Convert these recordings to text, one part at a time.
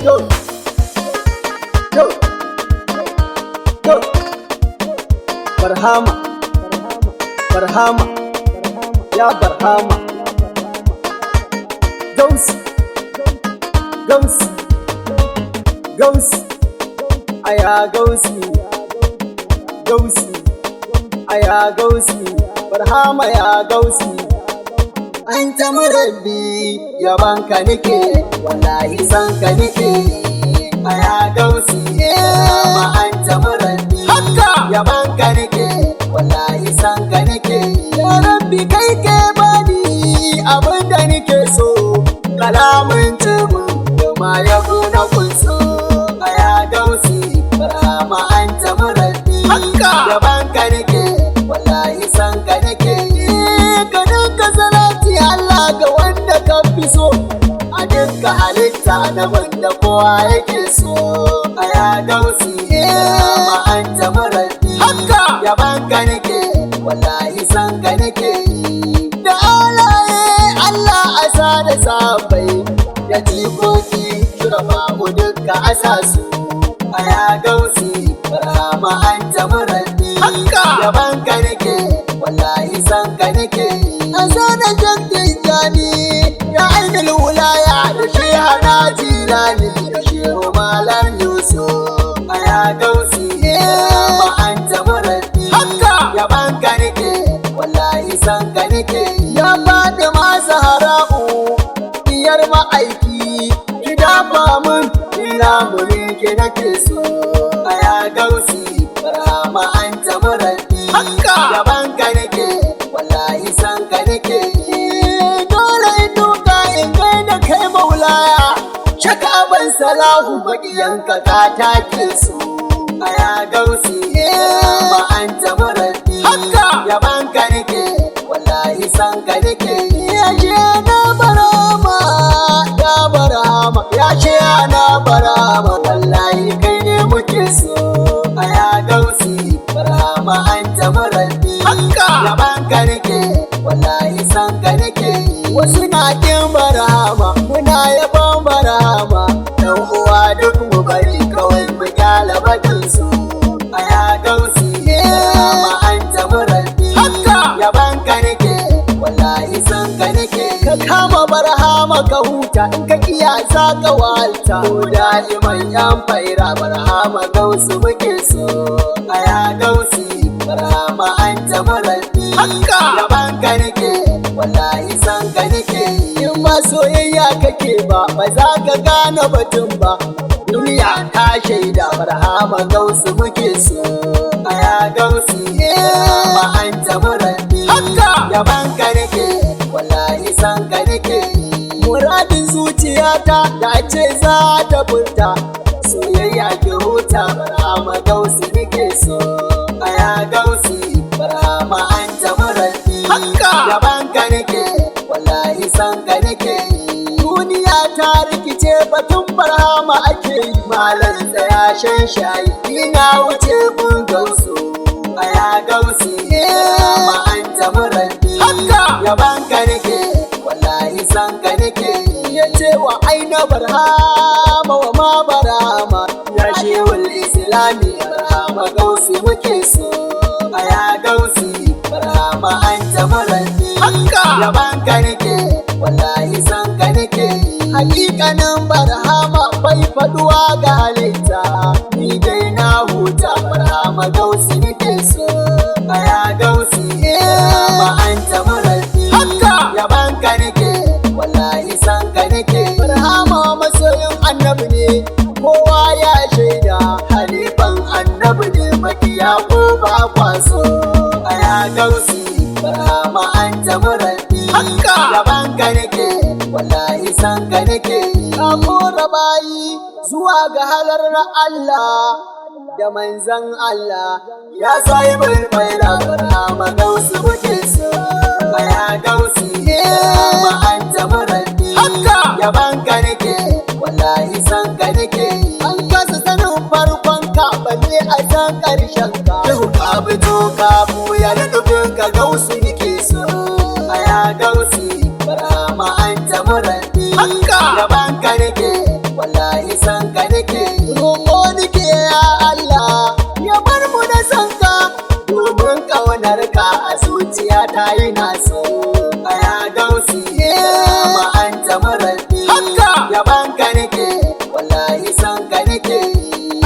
Yo, yo, yo. Barhama, Barhama, ya Barhama. Gausi, Gausi, Gausi, aya Gausi, Gausi, aya Gausi, Barhama ya Gausi. An ta murabbi yabanka nake, wallahi sanka nake, aya Gausi. Ma an ta murabbi yabanka nake, wallahi sanka nake. Ya Rabbi kai ke bani abinda nake so, kalamin cimin kuma yabo na kunso, aya Gausi. Barhama an ta murabbi yabanka nake, wallahi sanka nake. Ka dinka salati Allah ga wanda ka fi so, a dinka halitta na wanda kowa yake so, aya Gausi. Barhama an ta murabbi yabanka nake, wallahi sanka nake. Da alaye Allah asa da sabai, da jikoki shurafa mu duka asa su, aya Gausi. Barhama an ta murabbi yabanka nake, wallahi sanka nake. Asa da jaddin jani ya ainihin wulaya, da shehana jilani, da shehu malam Yusuf, aya Gausi. Barhama an ta murabbi yabanka nake, wallahi sanka nake. Ya bada masa hara'u diyar ma'aiki, ki dafa mun ina mulki nake so, aya Gausi. Barhama an ta murabbi yabanka nake, wallahi sanka nake. Dole in duka in gaida kai maulaya, shaka ban salahu bakiyanka ka take su, aya Gausi. Barhama an ta murabbi yabanka nake, wallahi sanka nake. Ya ce na Barhama, ya Barhama, ya ce na Barhama, wallahi kai ne muke so, aya Gausi. Barhama an ta murabbi yabanka nake, wallahi sanka nake. Wasu na kin Barhama, muna yabon Barhama, dan uwa duk mu bari kawai mu kyala batun su, aya Gausi. Barhama an ta murabbi yabanka nake, wallahi sanka nake. Ka kama Barhama ka huta, in ka kiyasa ka walta, ko da'iman yan faira Barhama Gausi muke so, aya Gausi. Barhama an ta murabbi yabanka nake, wallahi sanka nake. In ma soyayya kake ba za ka gane batun ba, duniya ta shaida Barhama Gausi muke so, aya Gausi. Barhama an ta murabbi yabanka nake, wallahi sanka nake. Muradin zuciyata da ce za ta furta, soyayya ki huta Barhama Gausi nake so, aya Gausi. Barhama an ta murabbi yabanka nake, wallahi sanka nake. Duniya ta rikice batun Barhama ake yi, malam tsaya shan shayi, ina wuce gun Gausu, aya Gausi. Barhama an ta murabbi yabanka nake, wallahi sanka nake. Ya ce wa aina Barhama wa ma Barhama, ya shehul islami Barhama Gausi muke so, aya Gausi. Barhama an ta murabbi yabanka nake, wallahi sanka nake. Hakikanin Barhama bai faduwa ga halitta, ni dai na huta Barhama Gausi nake so, aya Gausi. Barhama an ta murabbi yabanka nake, wallahi sanka nake. Barhama masoyin annabi ne, kowa ya shaida, halifan annabi ne, makiya ko ba kwaso, aya Gausi. Barhama an ta murabbi yabanka nake, wallahi sanka nake. Ka kora bayi zuwa ga halar Allah da manzan Allah, ya sahibul faida Barhama Gausi muke so, aya Gausi. Barhama an ta murabbi yabanka nake, wallahi sanka nake. An kasa sanin farkon ka, balle a san karshen ka, yau ka fito ka buya da dubin ka Gausi nake so, aya Gausi. Barhama an ta murabbi yabanka nake, wallahi sanka ka a zuciya ta yi naso ya gausi ma an ta murabbi haka yaban ka nake wallahi san ka nake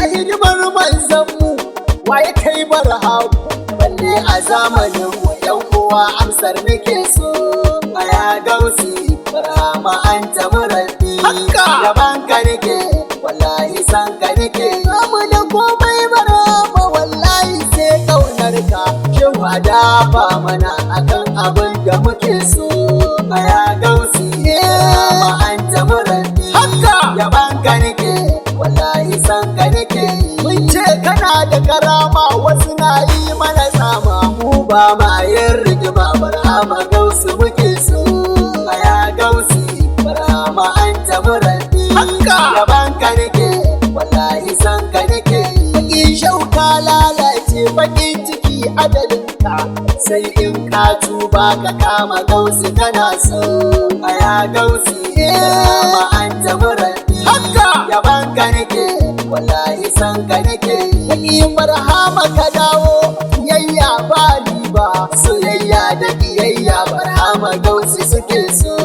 a hidimar manzon mu waye kai barhamu balle a zamanin mu yan uwa amsar nake so ya gausi ma an ta murabbi haka yaban ka nake wallahi san ka nake mu da komai barama wallahi sai kaunar ka shin dafa mana akan abin da muke so ya gausi ma an ta murabbi haka yaban ka nake wallahi san ka nake mun ce kana da karama wasu na yi mana sama mu ba ma yin rigima barama gausi muke so ya gausi barama an ta murabbi haka yaban ka nake wallahi san ka nake baki shauka lalace baki ciki adalinka sai in ka tuba ka kama gausi kana so ya gausi ma an ta murabbi haka yaban ka nake wallahi san ka nake baki barhama ka dawo yayya ba riba soyayya da kiyayya barhama gausi suke so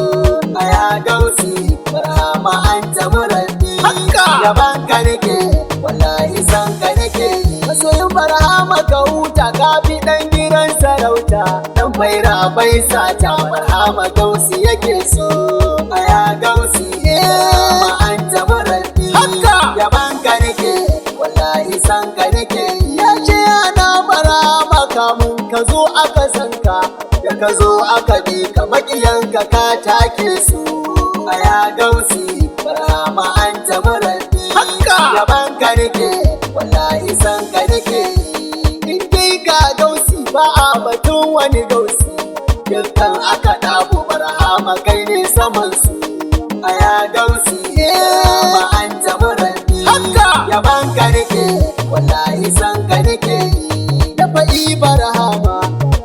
ya gausi barhama an ta murabbi haka yaban ka nake wallahi san ka nake masoyin barhama ka huta ka fi dan gidan sarauta dan faira bai sata barhama gausi yake so ya gausi ma an ta murabbi haka yaban ka nake wallahi san ka nake ya ce ana barhama kamun ka zo aka san ka da ka zo aka bi ka makiyanka ka take su ya gausi barhama an ta murabbi haka yaban ka nake wallahi san ka nake in dai ga gausi ba a batun wani gausi dukkan aka dafu barhama kai ne saman su ya gausi ma an ta murabbi haka yaban ka nake wallahi san ka nake da fa'i barhama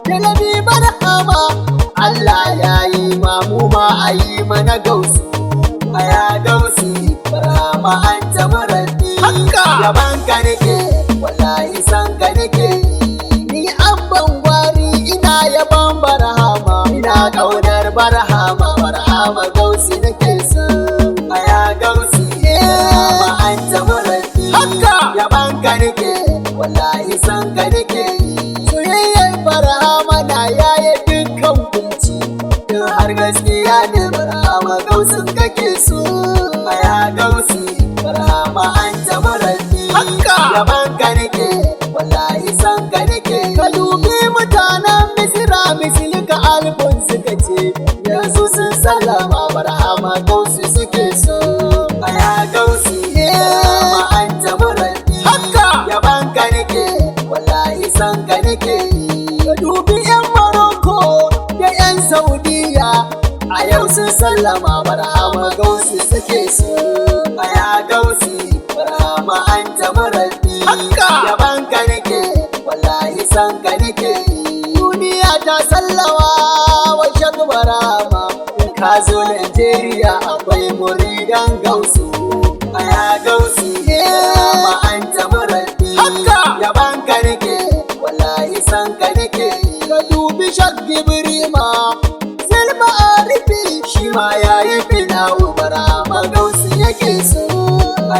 da nabi barhama Allah ya yi mamu ma a yi mana gausu ya gausi barhama an ta murabbi haka yaban ka nake wallahi san ka nake ni abban gwari ina yaban barhama ina kaunar barhama barhama gausi nake so ya gausi ma an ta murabbi haka yaban ka nake wallahi san ka nake soyayyar barhama na yaye dukkan kunci in har gaskiya ne barhama gausin kake so ya gausi barhama an ta murabbi haka yaban ka nake wallahi san ka nake ka dubi mutanen misira misilika albun suka ce yanzu sun sallama barhama gausi suke so ya gausi ma an ta murabbi haka yaban ka nake wallahi san ka nake ka dubi yan Morocco da yan Saudiya a yau sun sallama barhama gausi suke so ya gausi barhama an ta murabbi haka yaban ka nake wallahi san ka nake duniya ta sallawa wa shak barhama in ka zo Najeriya akwai muridan gausu ya gausi ma an ta murabbi haka yaban ka nake wallahi san ka nake ka dubi shak Ibrima Salma Arifi shi ma yayi finawu barhama gausi yake so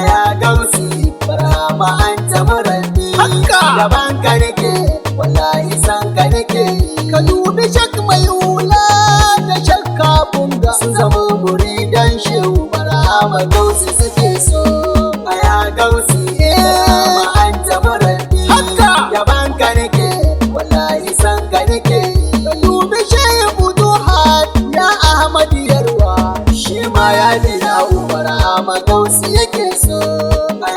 ya gausi barhama an ta murabbi haka yaban ka nake wallahi san ka nake ka dubi shak mai hula da shakka bunga sun zama muridan shehu barhama gausi suke so ya gausi ma an ta murabbi haka yaban ka nake wallahi san ka nake ka dubi shehu duhat ya Ahmad Yarwa shi ma ya finawu barhama gausi yake so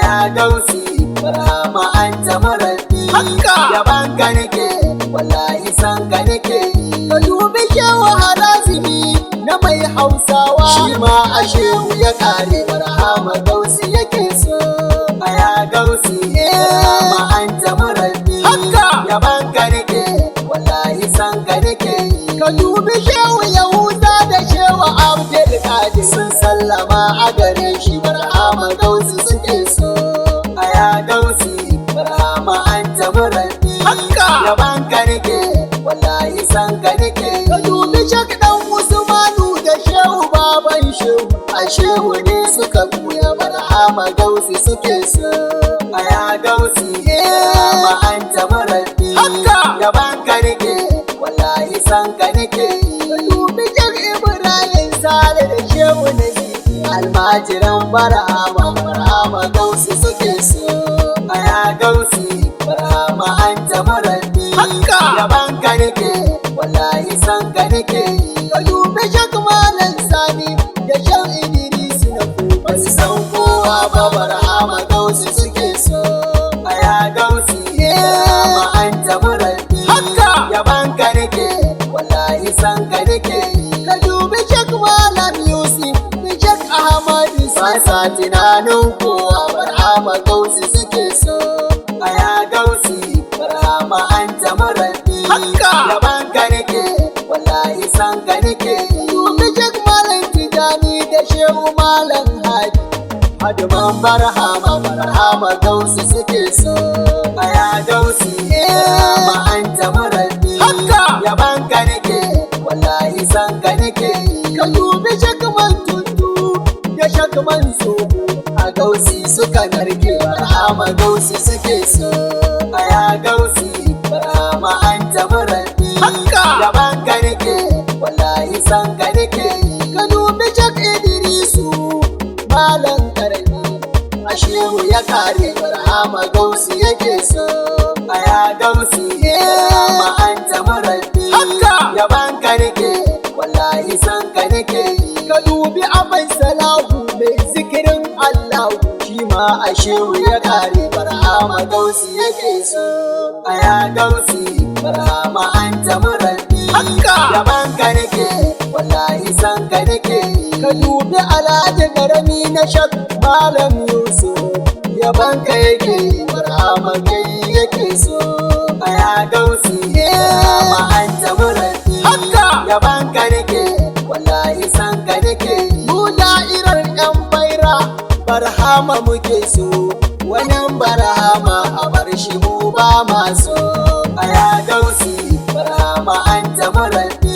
ya gausi barhama an ta murabbi haka yaban ka nake wallahi san ka nake ka dubi shehu Harazimi na mai Hausawa shi ma a shehu ya kare barhama gausi yake so ya gausi ma an ta murabbi haka yaban ka nake wallahi san ka nake ka dubi shehu Yahuda da shehu Abdul Qadir sun sallama a gare shi barhama gausi suke so ya gausi barhama an ta murabbi haka yaban ka nake san ka nake ka dubi shak dan Usmanu da shehu baban shehu a shehu ne suka buya barhama gausi suke so aya gausi ma anta murabbi gaban ka nake wallahi san ka nake ka dubi shak Ibrahim Sale da shehu ne almajiran barhama gausi suke so aya gausi barhama anta murabbi gaban ka nake wallahi san ka nake ka dubi shak malam Sani da shan Idris na ba su san kowa ba barhama gausi suke so aya gausi barhama anta murabbi gaban ka nake wallahi san ka nake ka dubi shak malam Yusuf da shak Ahmadu sa tunanin kowa barhama gausi suke so aya gausi barhama anta murabbi gaban ka nake wallahi san ka nake dubi shak malam Tijani da shehu malam Haduman barhama gausi suke so aya gausi barhama anta murabbi gaban ka nake wallahi san ka nake ka dubi shak Tuntu da shak Manso a gausi suka narke barhama gausi suke so aya gausi barhama anta murabbi gaban ka nake wallahi san ka nake ka dubi shak Idrisu malam karami a shehu ya kare barhama gausi yake so aya gausi barhama anta murabbi gaban ka nake wallahi san ka nake ka dubi abai salahu mai zikirin Allah shi ma a shehu ya kare barhama gausi yake so aya gausi barhama anta murabbi gaban ka nake wallahi san ka nake ka dubi alhaji karami na shak malam Yusuf yaban ka yake barhama kai yake so aya gausi barhama anta murabbi gaban ka nake wallahi san ka nake mu da'irar yan baira barhama muke so wannan barhama a bar shi mu ba ma so aya gausi barhama anta murabbi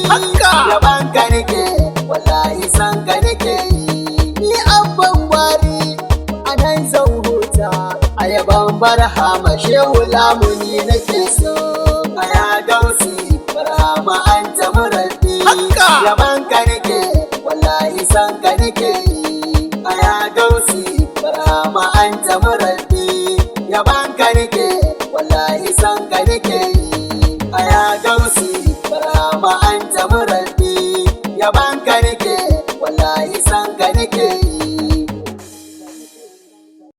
gaban ka nake wallahi san ka nake ni abban wari anan zan huta ayaban barhama shehu lamuni nake so aya gausi barhama anta murabbi gaban ka nake wallahi san ka nake aya gausi barhama anta murabbi gaban ka nake wallahi san ka nake aya gausi barhama anta murabbi gaban ka nake wallahi san ka nake